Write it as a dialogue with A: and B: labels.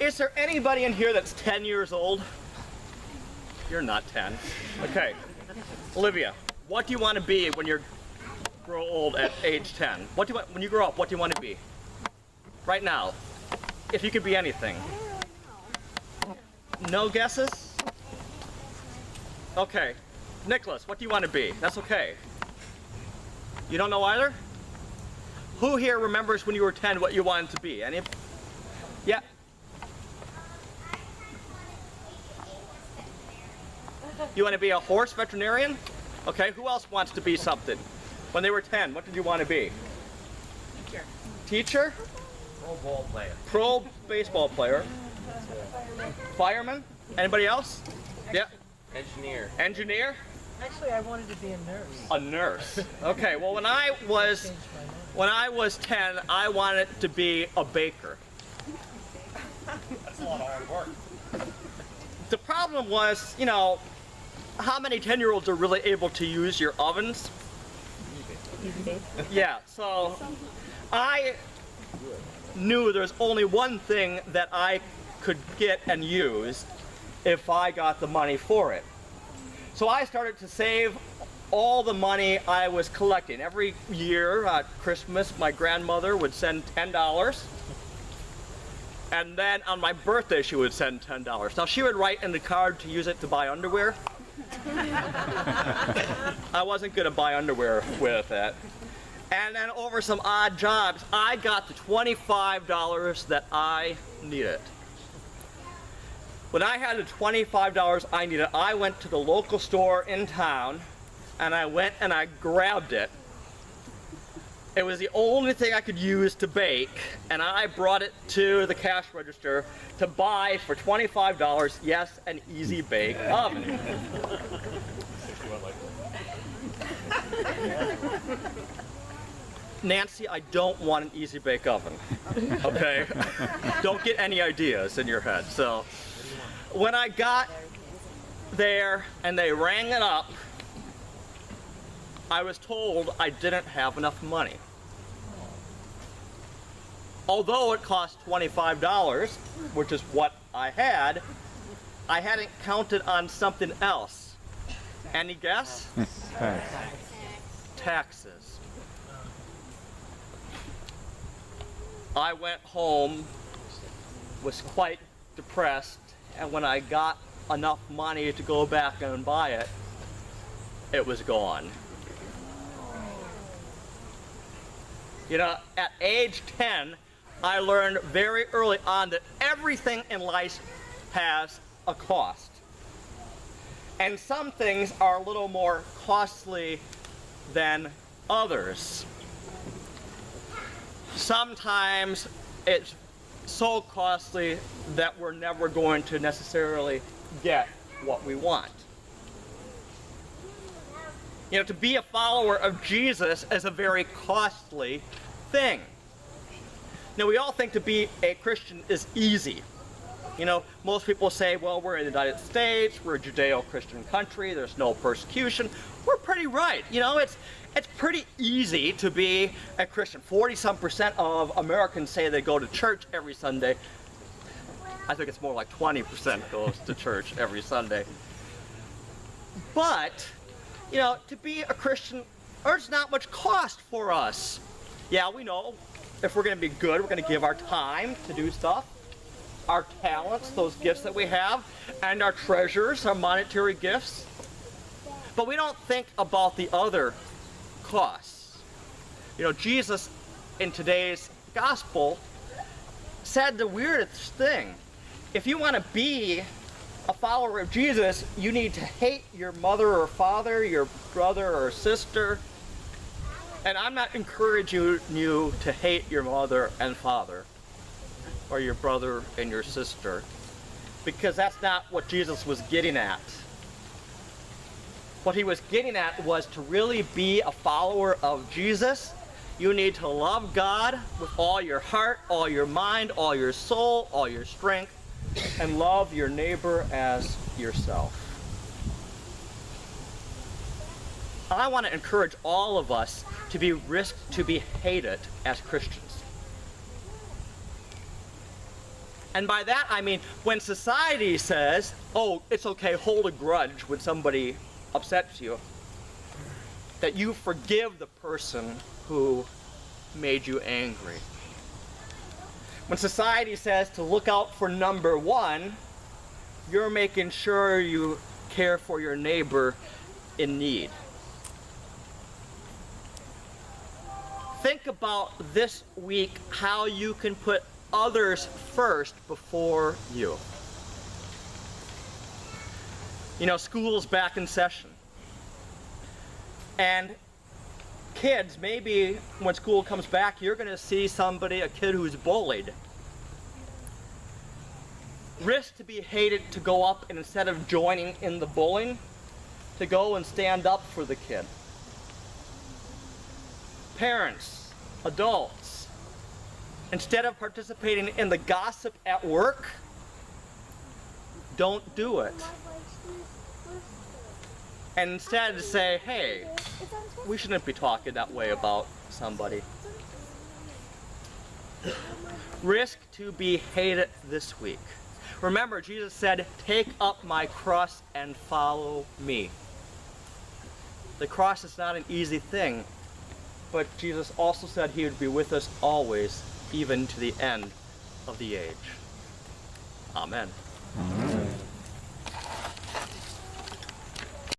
A: Is there anybody in here that's 10 years old? You're not 10. Okay. Olivia, what do you want to be when you grow old at age 10? What do you want, when you grow up, what do you want to be? Right now. If you could be anything. No guesses? Okay. Nicholas, what do you want to be? That's okay. You don't know either? Who here remembers when you were 10 what you wanted to be? Any? Yeah. You want to be a horse veterinarian? Okay, who else wants to be something? When they were 10, what did you want to be?
B: Teacher.
A: Teacher?
C: Pro ball player.
A: Pro baseball player. Fireman? Anybody else? Yeah.
C: Engineer.
A: Engineer?
B: Actually, I wanted to be a nurse.
A: A nurse. Okay, well when I was 10, I wanted to be a baker.
C: That's a lot of hard work.
A: The problem was, you know, how many 10-year-olds are really able to use your ovens? Yeah, so I knew there's only one thing that I could get and use if I got the money for it. So I started to save all the money I was collecting. Every year at Christmas, my grandmother would send $10. And then on my birthday, she would send $10. Now she would write in the card to use it to buy underwear. I wasn't gonna buy underwear with it. And then over some odd jobs, I got the $25 that I needed. When I had the $25 I needed, I went to the local store in town and I went and I grabbed it. It was the only thing I could use to bake, and I brought it to the cash register to buy for $25, yes, an Easy Bake Oven. Nancy, I don't want an Easy Bake Oven, okay? Don't get any ideas in your head. So when I got there and they rang it up, I was told I didn't have enough money. Although it cost $25, which is what I hadn't counted on something else. Any guess? Taxes. I went home, was quite depressed, and when I got enough money to go back and buy it, it was gone. You know, at age 10, I learned very early on that everything in life has a cost. And some things are a little more costly than others. Sometimes it's so costly that we're never going to necessarily get what we want. You know, to be a follower of Jesus is a very costly thing. Now, we all think to be a Christian is easy. You know, most people say, well, we're in the United States, we're a Judeo-Christian country, there's no persecution. We're pretty right. You know, it's pretty easy to be a Christian. 40-some% of Americans say they go to church every Sunday. I think it's more like 20% goes to church every Sunday. But, you know, to be a Christian, there's not much cost for us. Yeah, we know if we're going to be good, we're going to give our time to do stuff, our talents, those gifts that we have, and our treasures, our monetary gifts. But we don't think about the other costs. You know, Jesus in today's gospel said the weirdest thing. If you want to be a follower of Jesus, you need to hate your mother or father, your brother or sister. And I'm not encouraging you to hate your mother and father, or your brother and your sister, because that's not what Jesus was getting at. What he was getting at was to really be a follower of Jesus, you need to love God with all your heart, all your mind, all your soul, all your strength, and love your neighbor as yourself. I want to encourage all of us to be hated as Christians. And by that I mean when society says, oh, it's okay, hold a grudge when somebody upsets you, that you forgive the person who made you angry. When society says to look out for number one, you're making sure you care for your neighbor in need. Think about this week how you can put others first before you. You know, school's back in session. And kids, maybe when school comes back, you're going to see a kid who's bullied. Risk to be hated to go up and instead of joining in the bullying, to go and stand up for the kid. Parents, adults, instead of participating in the gossip at work, don't do it. And instead say, hey, we shouldn't be talking that way about somebody. Risk to be hated this week. Remember, Jesus said, take up my cross and follow me. The cross is not an easy thing, but Jesus also said he would be with us always, even to the end of the age. Amen.